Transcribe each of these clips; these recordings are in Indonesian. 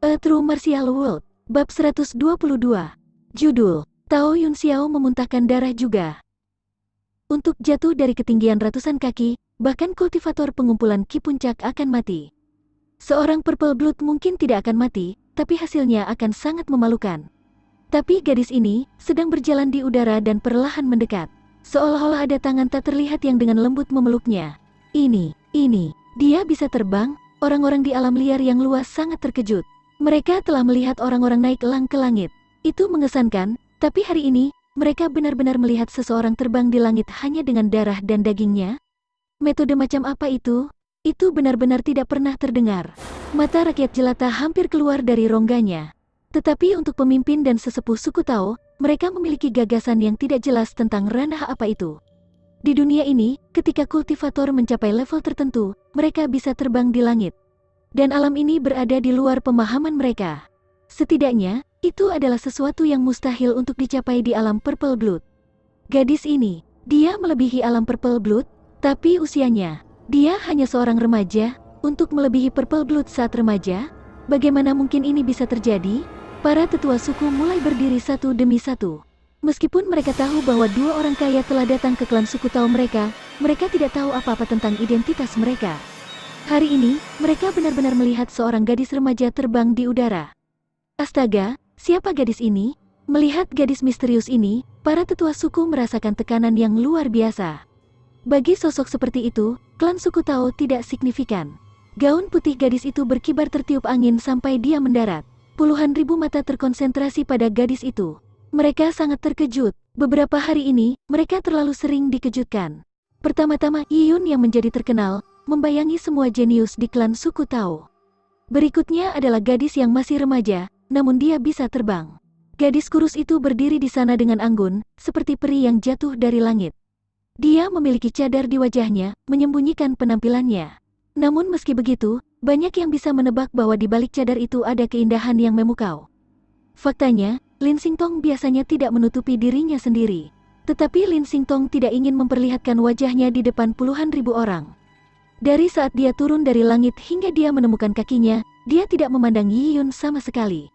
A True Martial World, Bab 122. Judul, Tao Yun Xiao memuntahkan darah juga. Untuk jatuh dari ketinggian ratusan kaki, bahkan kultivator pengumpulan Ki Puncak akan mati. Seorang Purple Blood mungkin tidak akan mati, tapi hasilnya akan sangat memalukan. Tapi gadis ini sedang berjalan di udara dan perlahan mendekat. Seolah-olah ada tangan tak terlihat yang dengan lembut memeluknya. Ini, dia bisa terbang. Orang-orang di alam liar yang luas sangat terkejut. Mereka telah melihat orang-orang naik elang ke langit. Itu mengesankan, tapi hari ini, mereka benar-benar melihat seseorang terbang di langit hanya dengan darah dan dagingnya. Metode macam apa itu? Itu benar-benar tidak pernah terdengar. Mata rakyat jelata hampir keluar dari rongganya. Tetapi untuk pemimpin dan sesepuh suku Tao, mereka memiliki gagasan yang tidak jelas tentang ranah apa itu. Di dunia ini, ketika kultivator mencapai level tertentu, mereka bisa terbang di langit. Dan alam ini berada di luar pemahaman mereka. Setidaknya, itu adalah sesuatu yang mustahil untuk dicapai di alam Purple Blood. Gadis ini, dia melebihi alam Purple Blood, tapi usianya, dia hanya seorang remaja. Untuk melebihi Purple Blood saat remaja, bagaimana mungkin ini bisa terjadi? Para tetua suku mulai berdiri satu demi satu. Meskipun mereka tahu bahwa dua orang kaya telah datang ke klan suku Tao mereka tidak tahu apa-apa tentang identitas mereka. Hari ini, mereka benar-benar melihat seorang gadis remaja terbang di udara. Astaga, siapa gadis ini? Melihat gadis misterius ini, para tetua suku merasakan tekanan yang luar biasa. Bagi sosok seperti itu, klan suku Tao tidak signifikan. Gaun putih gadis itu berkibar tertiup angin sampai dia mendarat. Puluhan ribu mata terkonsentrasi pada gadis itu. Mereka sangat terkejut. Beberapa hari ini, mereka terlalu sering dikejutkan. Pertama-tama, Yiyun yang menjadi terkenal, membayangi semua jenius di klan suku Tao. Berikutnya adalah gadis yang masih remaja, namun dia bisa terbang. Gadis kurus itu berdiri di sana dengan anggun, seperti peri yang jatuh dari langit. Dia memiliki cadar di wajahnya, menyembunyikan penampilannya. Namun meski begitu, banyak yang bisa menebak bahwa di balik cadar itu ada keindahan yang memukau. Faktanya, Lin Xingtong biasanya tidak menutupi dirinya sendiri. Tetapi Lin Xingtong tidak ingin memperlihatkan wajahnya di depan puluhan ribu orang. Dari saat dia turun dari langit hingga dia menemukan kakinya, dia tidak memandang Yiyun sama sekali.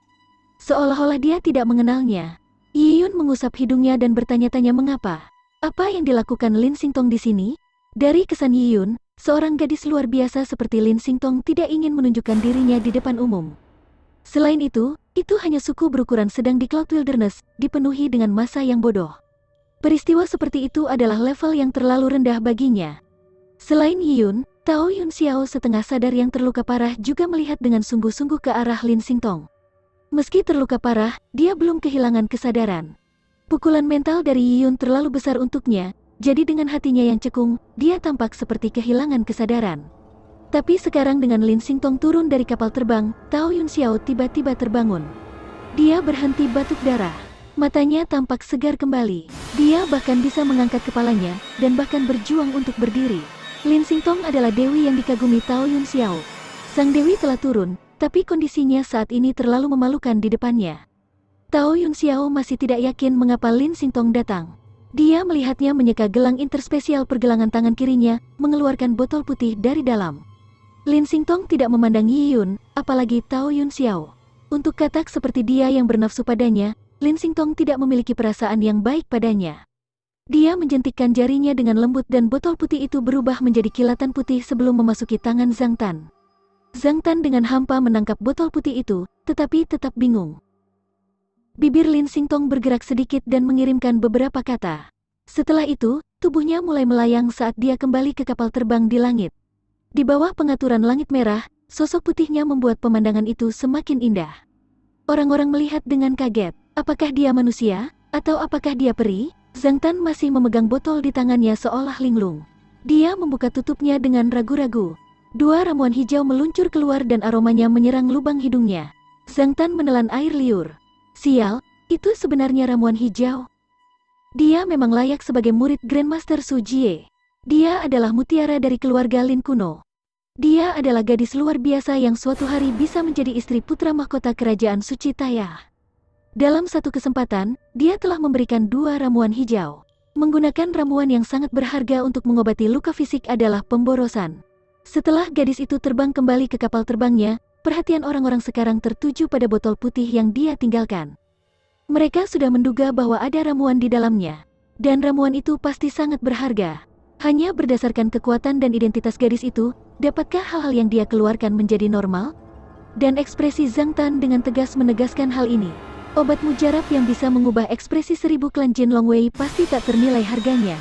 Seolah-olah dia tidak mengenalnya. Yiyun mengusap hidungnya dan bertanya-tanya mengapa. Apa yang dilakukan Lin Xingtong di sini? Dari kesan Yiyun, seorang gadis luar biasa seperti Lin Xingtong tidak ingin menunjukkan dirinya di depan umum. Selain itu hanya suku berukuran sedang di Cloud Wilderness, dipenuhi dengan massa yang bodoh. Peristiwa seperti itu adalah level yang terlalu rendah baginya. Selain Yiyun, Tao Yun Xiao setengah sadar yang terluka parah juga melihat dengan sungguh-sungguh ke arah Lin Xingtong. Meski terluka parah, dia belum kehilangan kesadaran. Pukulan mental dari Yiyun terlalu besar untuknya, jadi dengan hatinya yang cekung, dia tampak seperti kehilangan kesadaran. Tapi sekarang dengan Lin Xingtong turun dari kapal terbang, Tao Yun Xiao tiba-tiba terbangun. Dia berhenti batuk darah. Matanya tampak segar kembali. Dia bahkan bisa mengangkat kepalanya, dan bahkan berjuang untuk berdiri. Lin Xingtong adalah dewi yang dikagumi Tao Yun Xiao. Sang dewi telah turun, tapi kondisinya saat ini terlalu memalukan di depannya. Tao Yun Xiao masih tidak yakin mengapa Lin Xingtong datang. Dia melihatnya menyeka gelang interspesial pergelangan tangan kirinya, mengeluarkan botol putih dari dalam. Lin Xingtong tidak memandang Yiyun, apalagi Tao Yun Xiao. Untuk katak seperti dia yang bernafsu padanya, Lin Xingtong tidak memiliki perasaan yang baik padanya. Dia menjentikkan jarinya dengan lembut dan botol putih itu berubah menjadi kilatan putih sebelum memasuki tangan Zhang Tan. Zhang Tan dengan hampa menangkap botol putih itu, tetapi tetap bingung. Bibir Lin Xingtong bergerak sedikit dan mengirimkan beberapa kata. Setelah itu, tubuhnya mulai melayang saat dia kembali ke kapal terbang di langit. Di bawah pengaturan langit merah, sosok putihnya membuat pemandangan itu semakin indah. Orang-orang melihat dengan kaget, apakah dia manusia, atau apakah dia peri? Zhang Tan masih memegang botol di tangannya seolah linglung. Dia membuka tutupnya dengan ragu-ragu. Dua ramuan hijau meluncur keluar dan aromanya menyerang lubang hidungnya. Zhang Tan menelan air liur. Sial, itu sebenarnya ramuan hijau. Dia memang layak sebagai murid Grandmaster Su Jie. Dia adalah mutiara dari keluarga Lin kuno. Dia adalah gadis luar biasa yang suatu hari bisa menjadi istri putra mahkota kerajaan suci Taya. Dalam satu kesempatan, dia telah memberikan dua ramuan hijau. Menggunakan ramuan yang sangat berharga untuk mengobati luka fisik adalah pemborosan. Setelah gadis itu terbang kembali ke kapal terbangnya, perhatian orang-orang sekarang tertuju pada botol putih yang dia tinggalkan. Mereka sudah menduga bahwa ada ramuan di dalamnya. Dan ramuan itu pasti sangat berharga. Hanya berdasarkan kekuatan dan identitas gadis itu, dapatkah hal-hal yang dia keluarkan menjadi normal? Dan ekspresi Zhang Tan dengan tegas menegaskan hal ini. Obat mujarab yang bisa mengubah ekspresi 1000 klan Jin Longwei pasti tak ternilai harganya.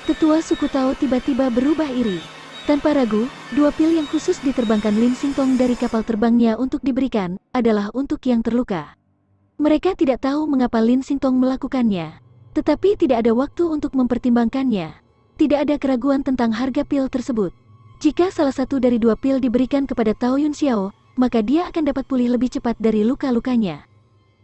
Tetua suku Tao tiba-tiba berubah iri. Tanpa ragu, 2 pil yang khusus diterbangkan Lin Xingtong dari kapal terbangnya untuk diberikan, adalah untuk yang terluka. Mereka tidak tahu mengapa Lin Xingtong melakukannya. Tetapi tidak ada waktu untuk mempertimbangkannya. Tidak ada keraguan tentang harga pil tersebut. Jika salah satu dari 2 pil diberikan kepada Tao Yunxiao, maka dia akan dapat pulih lebih cepat dari luka-lukanya.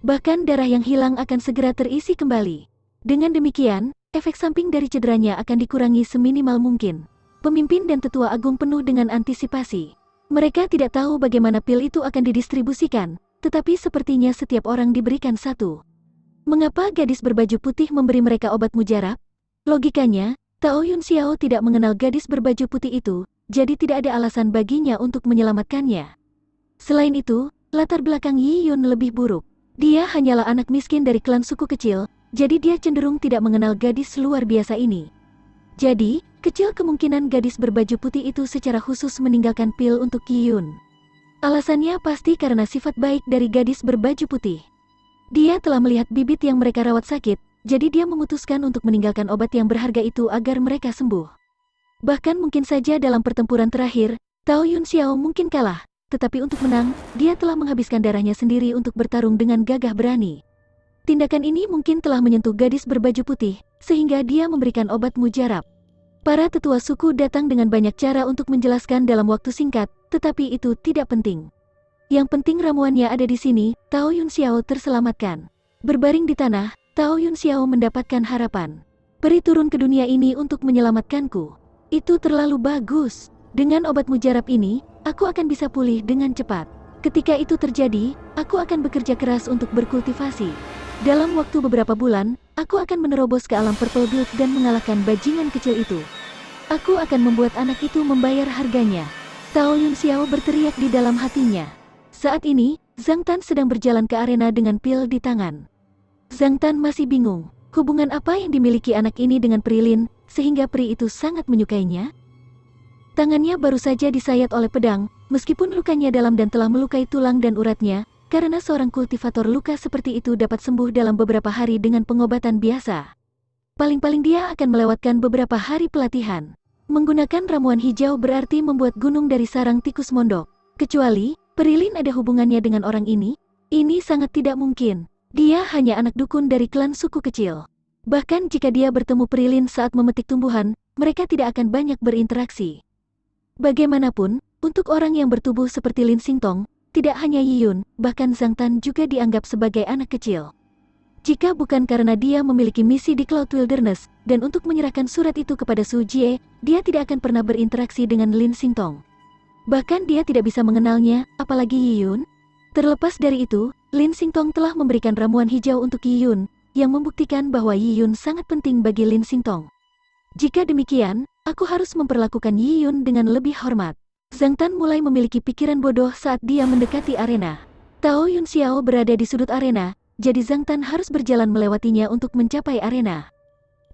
Bahkan darah yang hilang akan segera terisi kembali. Dengan demikian, efek samping dari cederanya akan dikurangi seminimal mungkin. Pemimpin dan tetua agung penuh dengan antisipasi. Mereka tidak tahu bagaimana pil itu akan didistribusikan, tetapi sepertinya setiap orang diberikan satu. Mengapa gadis berbaju putih memberi mereka obat mujarab? Logikanya, Tao Yunxiao tidak mengenal gadis berbaju putih itu, jadi tidak ada alasan baginya untuk menyelamatkannya. Selain itu, latar belakang Yi Yun lebih buruk. Dia hanyalah anak miskin dari klan suku kecil, jadi dia cenderung tidak mengenal gadis luar biasa ini. Jadi, kecil kemungkinan gadis berbaju putih itu secara khusus meninggalkan pil untuk Yi Yun. Alasannya pasti karena sifat baik dari gadis berbaju putih. Dia telah melihat bibit yang mereka rawat sakit, jadi dia memutuskan untuk meninggalkan obat yang berharga itu agar mereka sembuh. Bahkan mungkin saja dalam pertempuran terakhir, Tao Yunxiao mungkin kalah, tetapi untuk menang, dia telah menghabiskan darahnya sendiri untuk bertarung dengan gagah berani. Tindakan ini mungkin telah menyentuh gadis berbaju putih, sehingga dia memberikan obat mujarab. Para tetua suku datang dengan banyak cara untuk menjelaskan dalam waktu singkat, tetapi itu tidak penting. Yang penting ramuannya ada di sini, Tao Yunxiao terselamatkan. Berbaring di tanah, Tao Yunxiao mendapatkan harapan. Peri turun ke dunia ini untuk menyelamatkanku. Itu terlalu bagus. Dengan obat mujarab ini, aku akan bisa pulih dengan cepat. Ketika itu terjadi, aku akan bekerja keras untuk berkultivasi. Dalam waktu beberapa bulan, aku akan menerobos ke alam Purple Guild dan mengalahkan bajingan kecil itu. Aku akan membuat anak itu membayar harganya. Tao Yunxiao berteriak di dalam hatinya. Saat ini, Zhang Tan sedang berjalan ke arena dengan pil di tangan. Zhang Tan masih bingung, hubungan apa yang dimiliki anak ini dengan Pri Lin, sehingga Pri itu sangat menyukainya? Tangannya baru saja disayat oleh pedang, meskipun lukanya dalam dan telah melukai tulang dan uratnya, karena seorang kultivator luka seperti itu dapat sembuh dalam beberapa hari dengan pengobatan biasa. Paling-paling dia akan melewatkan beberapa hari pelatihan. Menggunakan ramuan hijau berarti membuat gunung dari sarang tikus mondok. Kecuali, Pri Lin ada hubungannya dengan orang ini? Ini sangat tidak mungkin. Dia hanya anak dukun dari klan suku kecil. Bahkan jika dia bertemu Pri Lin saat memetik tumbuhan, mereka tidak akan banyak berinteraksi. Bagaimanapun, untuk orang yang bertubuh seperti Lin Xingtong, tidak hanya Yi Yun, bahkan Zhang Tan juga dianggap sebagai anak kecil. Jika bukan karena dia memiliki misi di Cloud Wilderness, dan untuk menyerahkan surat itu kepada Su Jie, dia tidak akan pernah berinteraksi dengan Lin Xingtong. Bahkan dia tidak bisa mengenalnya, apalagi Yi Yun. Terlepas dari itu, Lin Xingtong telah memberikan ramuan hijau untuk Yi Yun, yang membuktikan bahwa Yi Yun sangat penting bagi Lin Xingtong. Jika demikian, aku harus memperlakukan Yi Yun dengan lebih hormat. Zhang Tan mulai memiliki pikiran bodoh saat dia mendekati arena. Tao Yunxiao berada di sudut arena, jadi Zhang Tan harus berjalan melewatinya untuk mencapai arena.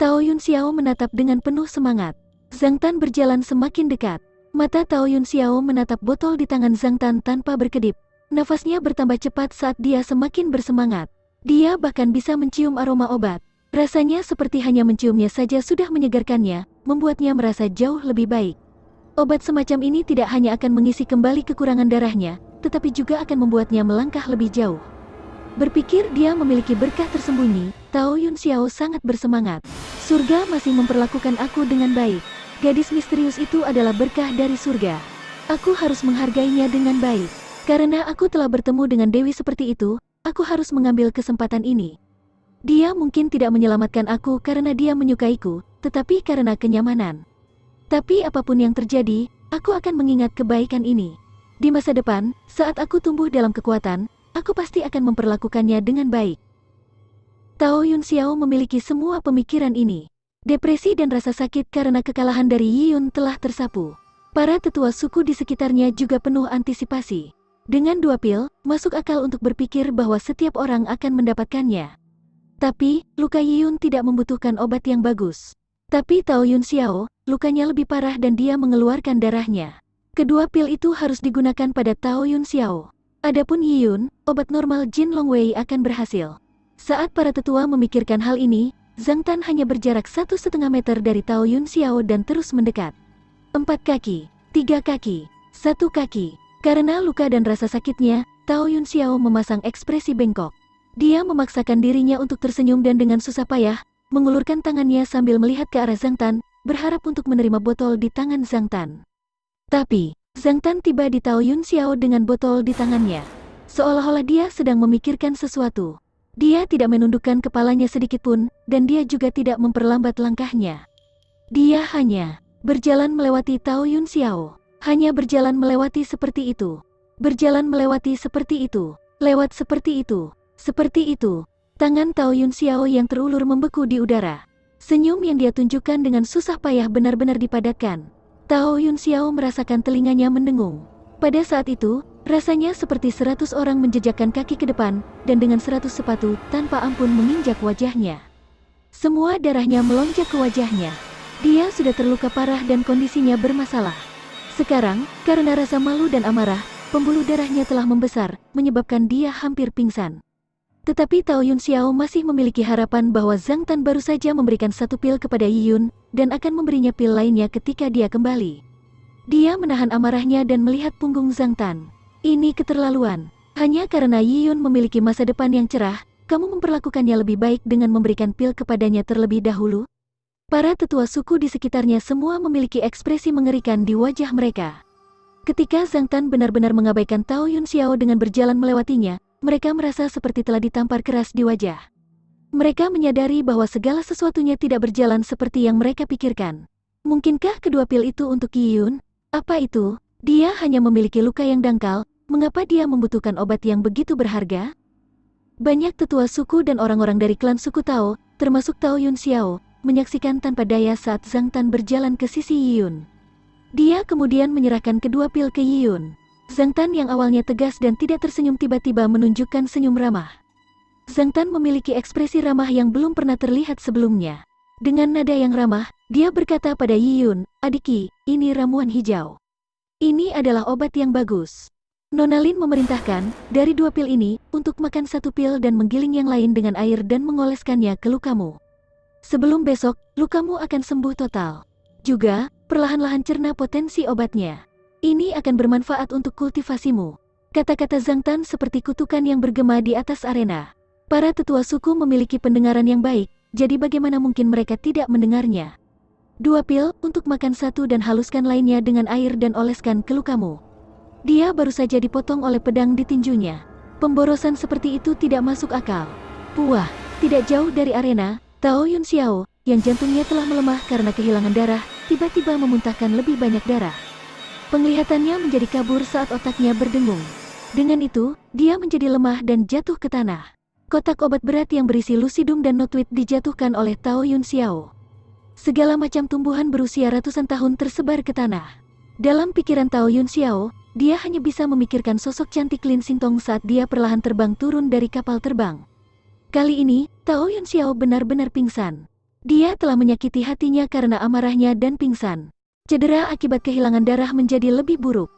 Tao Yunxiao menatap dengan penuh semangat. Zhang Tan berjalan semakin dekat. Mata Tao Yunxiao menatap botol di tangan Zhang Tan tanpa berkedip. Nafasnya bertambah cepat saat dia semakin bersemangat. Dia bahkan bisa mencium aroma obat. Rasanya seperti hanya menciumnya saja sudah menyegarkannya, membuatnya merasa jauh lebih baik. Obat semacam ini tidak hanya akan mengisi kembali kekurangan darahnya, tetapi juga akan membuatnya melangkah lebih jauh. Berpikir dia memiliki berkah tersembunyi, Tao Yunxiao sangat bersemangat. Surga masih memperlakukan aku dengan baik. Gadis misterius itu adalah berkah dari surga. Aku harus menghargainya dengan baik. Karena aku telah bertemu dengan Dewi seperti itu, aku harus mengambil kesempatan ini. Dia mungkin tidak menyelamatkan aku karena dia menyukaiku, tetapi karena kenyamanan. Tapi apapun yang terjadi, aku akan mengingat kebaikan ini. Di masa depan, saat aku tumbuh dalam kekuatan, aku pasti akan memperlakukannya dengan baik. Tao Yunxiao memiliki semua pemikiran ini. Depresi dan rasa sakit karena kekalahan dari Yi Yun telah tersapu. Para tetua suku di sekitarnya juga penuh antisipasi. Dengan 2 pil, masuk akal untuk berpikir bahwa setiap orang akan mendapatkannya. Tapi, luka Yiyun tidak membutuhkan obat yang bagus. Tapi Tao Yun Xiao, lukanya lebih parah dan dia mengeluarkan darahnya. Kedua pil itu harus digunakan pada Tao Yun Xiao. Adapun Yiyun, obat normal Jin Longwei akan berhasil. Saat para tetua memikirkan hal ini, Zhang Tan hanya berjarak 1,5 meter dari Tao Yun Xiao dan terus mendekat. 4 kaki, 3 kaki, 1 kaki. Karena luka dan rasa sakitnya, Tao Yun Xiao memasang ekspresi bengkok. Dia memaksakan dirinya untuk tersenyum dan dengan susah payah, mengulurkan tangannya sambil melihat ke arah Zhang Tan, berharap untuk menerima botol di tangan Zhang Tan. Tapi, Zhang Tan tiba di Tao Yun Xiao dengan botol di tangannya. Seolah-olah dia sedang memikirkan sesuatu. Dia tidak menundukkan kepalanya sedikitpun, dan dia juga tidak memperlambat langkahnya. Dia hanya berjalan melewati Tao Yun Xiao. Hanya berjalan melewati seperti itu. Berjalan melewati seperti itu. Lewat seperti itu. Seperti itu. Tangan Tao Yun Xiao yang terulur membeku di udara. Senyum yang dia tunjukkan dengan susah payah benar-benar dipadatkan. Tao Yun Xiao merasakan telinganya mendengung. Pada saat itu, rasanya seperti 100 orang menjejakkan kaki ke depan, dan dengan 100 sepatu tanpa ampun menginjak wajahnya. Semua darahnya melonjak ke wajahnya. Dia sudah terluka parah dan kondisinya bermasalah. Sekarang, karena rasa malu dan amarah, pembuluh darahnya telah membesar, menyebabkan dia hampir pingsan. Tetapi Tao Yun Xiao masih memiliki harapan bahwa Zhang Tan baru saja memberikan 1 pil kepada Yiyun, dan akan memberinya pil lainnya ketika dia kembali. Dia menahan amarahnya dan melihat punggung Zhang Tan. Ini keterlaluan. Hanya karena Yiyun memiliki masa depan yang cerah, kamu memperlakukannya lebih baik dengan memberikan pil kepadanya terlebih dahulu? Para tetua suku di sekitarnya semua memiliki ekspresi mengerikan di wajah mereka. Ketika Zhang Tan benar-benar mengabaikan Tao Yun Xiao dengan berjalan melewatinya, mereka merasa seperti telah ditampar keras di wajah. Mereka menyadari bahwa segala sesuatunya tidak berjalan seperti yang mereka pikirkan. Mungkinkah kedua pil itu untuk Yiyun? Apa itu? Dia hanya memiliki luka yang dangkal, mengapa dia membutuhkan obat yang begitu berharga? Banyak tetua suku dan orang-orang dari klan suku Tao, termasuk Tao Yun Xiao, menyaksikan tanpa daya saat Zhang Tan berjalan ke sisi Yiyun. Dia kemudian menyerahkan kedua pil ke Yiyun. Zhang Tan yang awalnya tegas dan tidak tersenyum tiba-tiba menunjukkan senyum ramah. Zhang Tan memiliki ekspresi ramah yang belum pernah terlihat sebelumnya. Dengan nada yang ramah, dia berkata pada Yiyun, "Adiki, ini ramuan hijau. Ini adalah obat yang bagus." Nona Lin memerintahkan, dari 2 pil ini, untuk makan 1 pil dan menggiling yang lain dengan air dan mengoleskannya ke lukamu. Sebelum besok, lukamu akan sembuh total. Juga, perlahan-lahan cerna potensi obatnya. Ini akan bermanfaat untuk kultivasimu. Kata-kata Zhang Tan seperti kutukan yang bergema di atas arena. Para tetua suku memiliki pendengaran yang baik, jadi bagaimana mungkin mereka tidak mendengarnya? 2 pil, untuk makan 1 dan haluskan lainnya dengan air dan oleskan ke lukamu. Dia baru saja dipotong oleh pedang di tinjunya. Pemborosan seperti itu tidak masuk akal. Puah, tidak jauh dari arena, Tao Yun Xiao, yang jantungnya telah melemah karena kehilangan darah, tiba-tiba memuntahkan lebih banyak darah. Penglihatannya menjadi kabur saat otaknya berdengung. Dengan itu, dia menjadi lemah dan jatuh ke tanah. Kotak obat berat yang berisi lucidum dan notwit dijatuhkan oleh Tao Yun Xiao. Segala macam tumbuhan berusia ratusan tahun tersebar ke tanah. Dalam pikiran Tao Yun Xiao, dia hanya bisa memikirkan sosok cantik Lin Xingtong saat dia perlahan terbang turun dari kapal terbang. Kali ini, Tao Yun Xiao benar-benar pingsan. Dia telah menyakiti hatinya karena amarahnya dan pingsan. Cedera akibat kehilangan darah menjadi lebih buruk.